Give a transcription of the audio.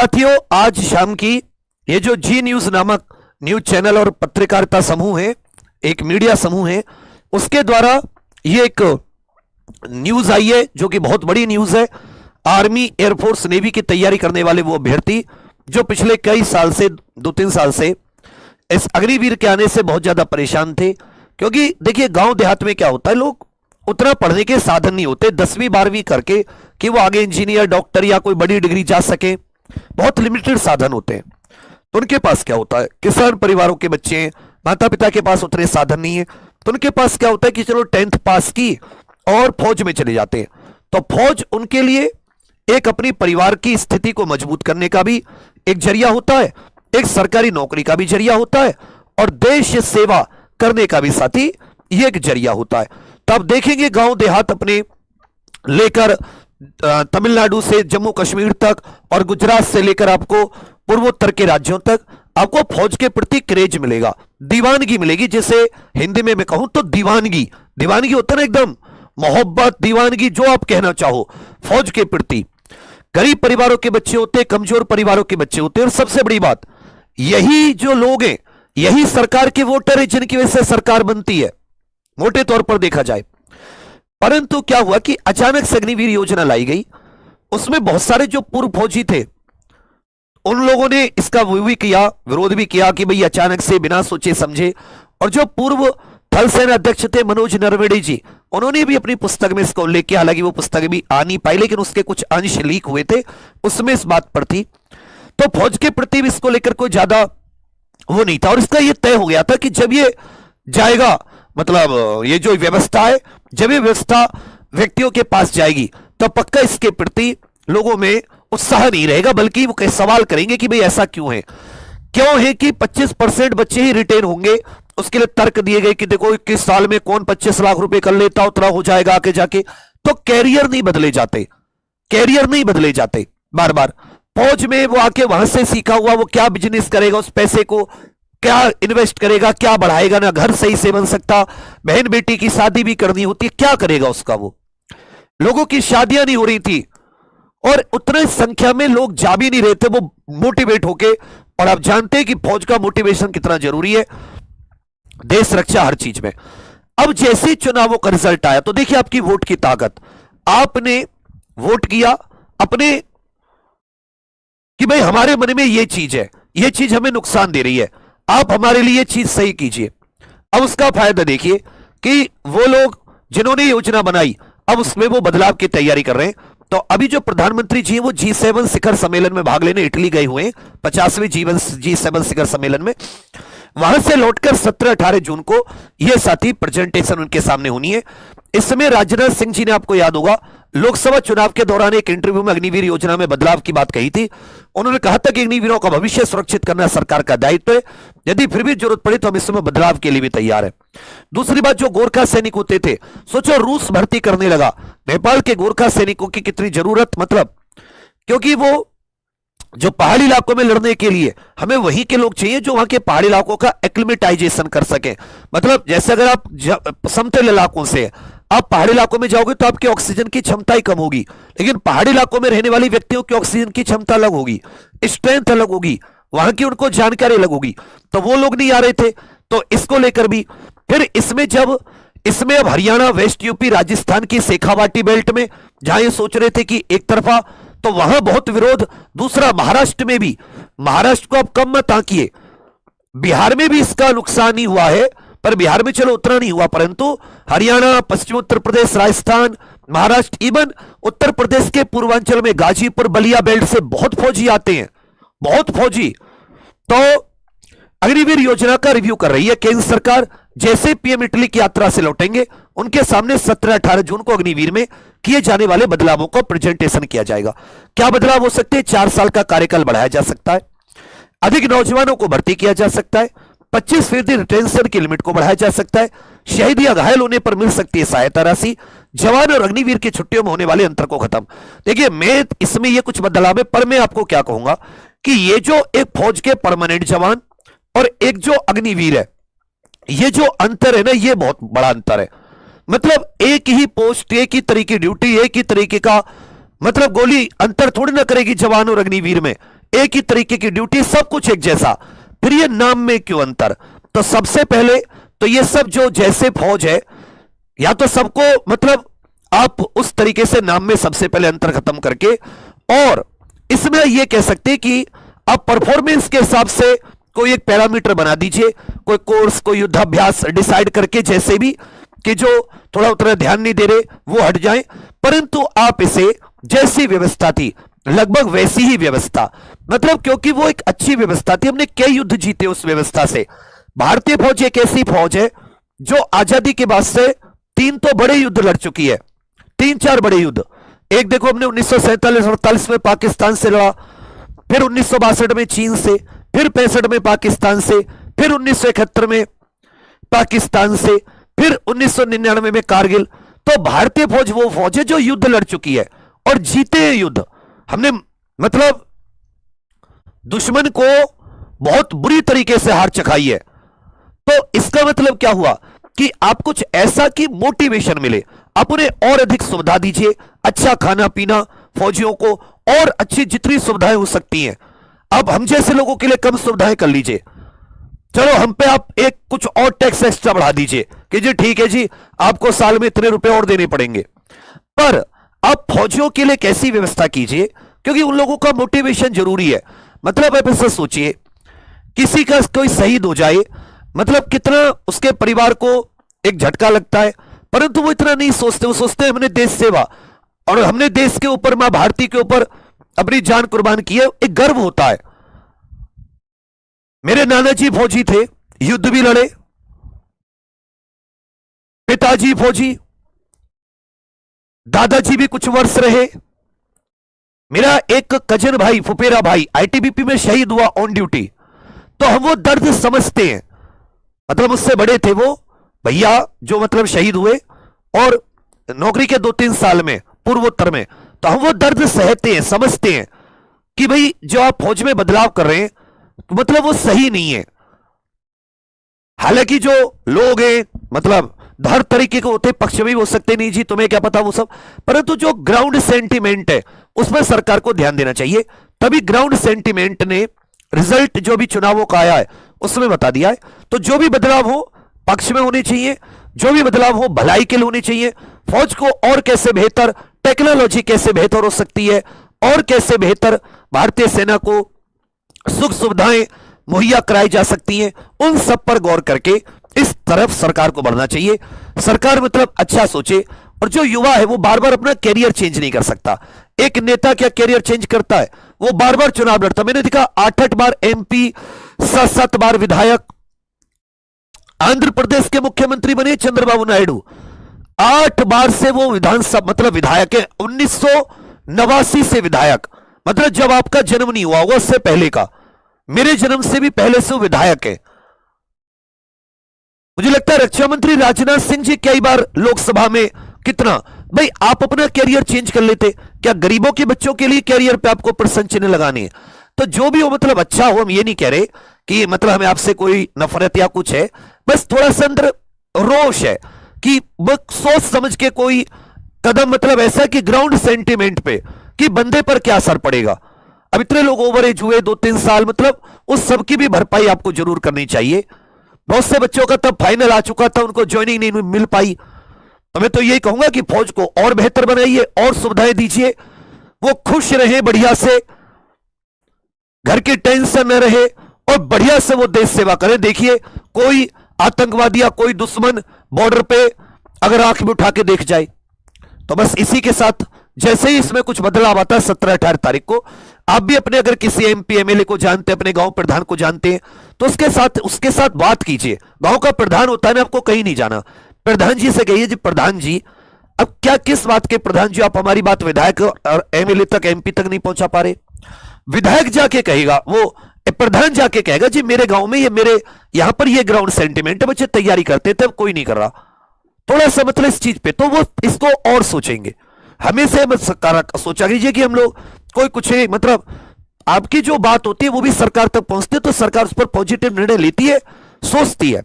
साथियों, आज शाम की ये जो जी न्यूज नामक न्यूज चैनल और पत्रकारिता समूह है, एक मीडिया समूह है, उसके द्वारा ये एक न्यूज आई है जो कि बहुत बड़ी न्यूज है। आर्मी, एयरफोर्स, नेवी की तैयारी करने वाले वो अभ्यर्थी जो पिछले कई साल से, 2-3 साल से इस अग्निवीर के आने से बहुत ज्यादा परेशान थे। क्योंकि देखिए, गांव देहात में क्या होता है, लोग उतना पढ़ने के साधन नहीं होते 10वीं 12वीं करके कि वो आगे इंजीनियर, डॉक्टर या कोई बड़ी डिग्री जा सके। बहुत लिमिटेड साधन होते हैं। तो उनके पास क्या होता है, किसान परिवारों के बच्चे हैं, माता पिता के पास उतने साधन नहीं है, तो उनके पास क्या होता है कि चलो 10th पास की और फौज में चले जाते हैं। तो फौज उनके लिए एक अपनी परिवार की स्थिति को मजबूत करने का भी एक जरिया होता है, एक सरकारी नौकरी का भी जरिया होता है, और देश सेवा करने का भी साथी ये एक जरिया होता है। तो आप देखेंगे गांव देहात अपने लेकर तमिलनाडु से जम्मू कश्मीर तक और गुजरात से लेकर आपको पूर्वोत्तर के राज्यों तक आपको फौज के प्रति क्रेज मिलेगा, दीवानगी मिलेगी। जैसे हिंदी में मैं कहूं तो दीवानगी, दीवानगी होता है ना, एकदम मोहब्बत, दीवानगी, जो आप कहना चाहो फौज के प्रति। गरीब परिवारों के बच्चे होते हैं, कमजोर परिवारों के बच्चे होते हैं, और सबसे बड़ी बात, यही जो लोग हैं यही सरकार के वोटर है जिनकी वजह से सरकार बनती है, मोटे तौर पर देखा जाए। परंतु क्या हुआ कि अचानक से अग्निवीर योजना लाई गई। उसमें बहुत सारे जो पूर्व फौजी थे उन लोगों ने इसका विरोध भी किया कि भाई अचानक से बिना सोचे समझे। और जो पूर्व थल सेना अध्यक्ष थे मनोज नरवणे जी, उन्होंने भी अपनी पुस्तक में इसका उल्लेख किया। हालांकि वो पुस्तक भी आ नहीं पाई, लेकिन उसके कुछ अंश लीक हुए थे, उसमें इस बात पर थी। तो फौज के प्रति भी इसको लेकर कोई ज्यादा वो नहीं था, और इसका ये तय हो गया था कि जब ये जाएगा, मतलब ये जो व्यवस्था है, जब ये व्यवस्था व्यक्तियों के पास जाएगी तो पक्का इसके प्रति लोगों में उत्साह नहीं रहेगा, बल्कि वो कई सवाल करेंगे कि भाई ऐसा क्यों है कि 25% बच्चे ही रिटेन होंगे। उसके लिए तर्क दिए गए कि देखो 21 साल में कौन 25 लाख रुपए कर लेता, उतना हो जाएगा आगे जाके। तो कैरियर नहीं बदले जाते बार बार। फौज में वो आके वहां से सीखा हुआ वो क्या बिजनेस करेगा, उस पैसे को क्या इन्वेस्ट करेगा, क्या बढ़ाएगा, ना घर सही से बन सकता, बहन बेटी की शादी भी करनी होती है, क्या करेगा उसका। वो लोगों की शादियां नहीं हो रही थी और उतने संख्या में लोग जा भी नहीं रहे थे, वो मोटिवेट होके। और आप जानते हैं कि फौज का मोटिवेशन कितना जरूरी है देश रक्षा हर चीज में। अब जैसे चुनावों का रिजल्ट आया तो देखिए आपकी वोट की ताकत। आपने वोट किया अपने कि भाई हमारे मन में ये चीज है, ये चीज हमें नुकसान दे रही है, आप हमारे लिए चीज सही कीजिए। अब उसका फायदा देखिए कि वो लोग जिन्होंने योजना बनाई अब उसमें वो बदलाव की तैयारी कर रहे हैं। तो अभी जो प्रधानमंत्री जी हैं वो G7 शिखर सम्मेलन में भाग लेने इटली गए हुए हैं, 50वें G7 शिखर सम्मेलन में। वहां से लौटकर 17-18 जून को यह साथी प्रेजेंटेशन उनके सामने होनी है। इस समय राजनाथ सिंह जी ने, आपको याद होगा, लोकसभा चुनाव के दौरान एक इंटरव्यू में अग्निवीर योजना में बदलाव की बात कही थी। उन्होंने कहा था कि अग्निवीरों का भविष्य सुरक्षित करना सरकार का दायित्व है, यदि फिर भी जरूरत पड़े तो हम इस समय बदलाव के लिए भी तैयार है। दूसरी बात, जो गोरखा सैनिक होते थे, सोचो रूस भर्ती करने लगा, नेपाल के गोरखा सैनिकों की कितनी जरूरत, मतलब क्योंकि वो जो पहाड़ी इलाकों में लड़ने के लिए हमें वहीं के लोग चाहिए जो वहां के पहाड़ी इलाकों का एक्लिमेटाइजेशन कर सके। मतलब जैसे अगर आप समतल इलाकों से आप पहाड़ी इलाकों में जाओगे तो आपकी ऑक्सीजन की क्षमता ही कम होगी, लेकिन पहाड़ी इलाकों में रहने वाले व्यक्तियों की ऑक्सीजन की क्षमता अलग होगी, स्ट्रेंथ अलग होगी, वहां की उनको जानकारी अलग होगी। तो वो लोग नहीं आ रहे थे, तो इसको लेकर भी फिर इसमें अब हरियाणा, वेस्ट यूपी, राजस्थान की शेखावाटी बेल्ट में जहां ये सोच रहे थे कि एक तरफा, तो वहां बहुत विरोध। दूसरा, महाराष्ट्र में भी, महाराष्ट्र को अब कम मत आंकिए, बिहार में भी इसका नुकसान ही हुआ है, पर बिहार में चलो उतना नहीं हुआ, परंतु हरियाणा, पश्चिम उत्तर प्रदेश, राजस्थान, महाराष्ट्र, इवन उत्तर प्रदेश के पूर्वांचल में गाजीपुर, बलिया बेल्ट से बहुत फौजी आते हैं, बहुत फौजी। तो अग्निवीर योजना का रिव्यू कर रही है केंद्र सरकार। जैसे पीएम इटली की यात्रा से लौटेंगे उनके सामने 17-18 जून को अग्निवीर में किए जाने वाले बदलावों का प्रेजेंटेशन किया जाएगा। क्या बदलाव हो सकते हैं? 4 साल का कार्यकाल बढ़ाया जा सकता है, अधिक नौजवानों को भर्ती किया जा सकता है, 25% रिटेंशन की लिमिट को बढ़ाया जा सकता है, शहीद या घायल होने पर मिल सकती है सहायता राशि, जवान और अग्निवीर की छुट्टियों में होने वाले अंतर को खत्म। देखिए, मैं इसमें ये कुछ बदलाव है, पर मैं आपको क्या कहूंगा कि ये जो एक फौज के परमानेंट जवान और एक जो अग्निवीर है, ये जो अंतर है ना, ये बहुत बड़ा अंतर है। मतलब एक ही पोस्ट, एक ही तरीके ड्यूटी, एक ही तरीके का, मतलब गोली अंतर थोड़ी ना करेगी जवान और अग्निवीर में। एक ही तरीके की ड्यूटी, सब कुछ एक जैसा, फिर ये नाम में क्यों अंतर? तो सबसे पहले तो ये सब जो जैसे फौज है, या तो सबको मतलब आप उस तरीके से नाम में सबसे पहले अंतर खत्म करके, और इसमें ये कह सकते हैं कि आप परफॉर्मेंस के हिसाब से कोई एक पैरामीटर बना दीजिए, कोई कोर्स, कोई युद्धाभ्यास डिसाइड करके, जैसे भी कि जो थोड़ा उतना ध्यान नहीं दे रहे वो हट जाएं, परंतु आप इसे जैसी व्यवस्था थी लगभग वैसी ही व्यवस्था, मतलब क्योंकि वो एक अच्छी व्यवस्था थी, हमने कई युद्ध जीते उस व्यवस्था से। भारतीय फौज एक ऐसी फौज है जो आजादी के बाद से 3 तो बड़े युद्ध लड़ चुकी है, 3-4 बड़े युद्ध। एक देखो, हमने 1947-48 में पाकिस्तान से लड़ा, फिर 1962 में चीन से, फिर 65 में पाकिस्तान से, फिर 1971 में पाकिस्तान से, फिर 1999 में कारगिल। तो भारतीय फौज वो फौज है जो युद्ध लड़ चुकी है और जीते हैं युद्ध। हमने मतलब दुश्मन को बहुत बुरी तरीके से हार चखाई है। तो इसका मतलब क्या हुआ कि आप कुछ ऐसा कि मोटिवेशन मिले, आप उन्हें और अधिक सुविधा दीजिए, अच्छा खाना पीना फौजियों को, और अच्छी जितनी सुविधाएं हो सकती हैं। अब हम जैसे लोगों के लिए कम सुविधाएं कर लीजिए, चलो हम पे आप एक कुछ और टैक्स एक्स्ट्रा बढ़ा दीजिए कि जी ठीक है जी, आपको साल में इतने रुपए और देने पड़ेंगे, पर आप फौजियों के लिए कैसी व्यवस्था कीजिए, क्योंकि उन लोगों का मोटिवेशन जरूरी है। मतलब आप ऐसा सोचिए, किसी का कोई शहीद हो जाए, मतलब कितना उसके परिवार को एक झटका लगता है, परंतु वो इतना नहीं सोचते, वो सोचते हैं हमने देश सेवा और हमने देश के ऊपर, मां भारती के ऊपर अपनी जान कुर्बान की है, एक गर्व होता है। मेरे नाना जी फौजी थे, युद्ध भी लड़े, पिताजी फौजी, दादाजी भी कुछ वर्ष रहे, मेरा एक कजन भाई, फुफेरा भाई आईटीबीपी में शहीद हुआ ऑन ड्यूटी। तो हम वो दर्द समझते हैं, मतलब उससे बड़े थे वो भैया जो मतलब शहीद हुए, और नौकरी के 2-3 साल में पूर्वोत्तर में, तो हम वो दर्द सहते हैं, समझते हैं कि भाई जो आप फौज में बदलाव कर रहे हैं मतलब वो सही नहीं है। हालांकि जो लोग हैं मतलब हर तरीके के होते, पक्ष में भी हो सकते, नहीं जी तुम्हें क्या पता वो सब, परंतु जो ग्राउंड सेंटीमेंट है उसमें सरकार को ध्यान देना चाहिए। तभी ग्राउंड सेंटीमेंट ने रिजल्ट जो भी चुनावों का आया है उसमें बता दिया है। तो जो भी बदलाव हो पक्ष में होने चाहिए, जो भी बदलाव हो भलाई के लिए होने चाहिए। फौज को और कैसे बेहतर, टेक्नोलॉजी कैसे बेहतर हो सकती है, और कैसे बेहतर भारतीय सेना को सुख सुविधाएं मुहैया कराई जा सकती हैं, उन सब पर गौर करके इस तरफ सरकार को बढ़ना चाहिए। सरकार मतलब अच्छा सोचे, और जो युवा है वो बार बार अपना कैरियर चेंज नहीं कर सकता। एक नेता क्या कैरियर चेंज करता है, वो बार बार चुनाव लड़ता। मैंने देखा 8-8 बार एमपी, 7-7 बार विधायक, आंध्र प्रदेश के मुख्यमंत्री बने चंद्रबाबू नायडू, 8 बार से वो विधानसभा मतलब विधायक है, 1989 से विधायक, मतलब जब आपका जन्म नहीं हुआ होगा उससे पहले का, मेरे जन्म से भी पहले से वो विधायक है। मुझे लगता है रक्षा मंत्री राजनाथ सिंह जी कई बार लोकसभा में, कितना भाई आप अपना कैरियर चेंज कर लेते, क्या गरीबों के बच्चों के लिए कैरियर पे आपको प्रश्न चिन्ह लगाने हैं? तो जो भी हो मतलब अच्छा हो, हम ये नहीं कह रहे कि मतलब हमें आपसे कोई नफरत या कुछ है, बस थोड़ा सा अंदर रोष है कि सोच समझ के कोई कदम, मतलब ऐसा कि ग्राउंड सेंटीमेंट पे कि बंदे पर क्या असर पड़ेगा। अब इतने लोग ओवर एज हुए 2-3 साल, मतलब उस सब की भी भरपाई आपको जरूर करनी चाहिए। बहुत से बच्चों का तब फाइनल आ चुका था, उनको ज्वाइनिंग नहीं मिल पाई। तो मैं तो यही कहूंगा कि फौज को और बेहतर बनाइए, और सुविधाएं दीजिए, वो खुश रहे, बढ़िया से घर की टेंशन न रहे, और बढ़िया से वो देश सेवा करें। देखिए कोई आतंकवादी या कोई दुश्मन बॉर्डर पे अगर आंख में उठा के देख जाए, तो बस इसी के साथ जैसे ही इसमें कुछ बदलाव आता है 17-18 तारीख को, आप भी अपने अगर किसी एमपी एमएलए को जानते हैं, अपने गांव प्रधान को जानते हैं, तो उसके साथ बात कीजिए। गांव का प्रधान होता है ना, आपको कहीं नहीं जाना, प्रधान जी से कहिए जी प्रधान जी अब क्या किस बात के प्रधान जी आप हमारी बात विधायक और एमएलए तक, एमपी तक नहीं पहुंचा पा रहे। विधायक जाके कहेगा, वो प्रधान जाके कहेगा जी मेरे गांव में ये, मेरे यहां पर ये ग्राउंड सेंटीमेंट है, बच्चे तैयारी करते थे, अब कोई नहीं कर रहा। थोड़ा सा मतलब इस चीज पे तो वो इसको और सोचेंगे। हमेशा सोचा कीजिए कि हम लोग कोई कुछ है, मतलब आपकी जो बात होती है वो भी सरकार तक पहुंचती है, तो सरकार उस पर पॉजिटिव निर्णय लेती है, सोचती है।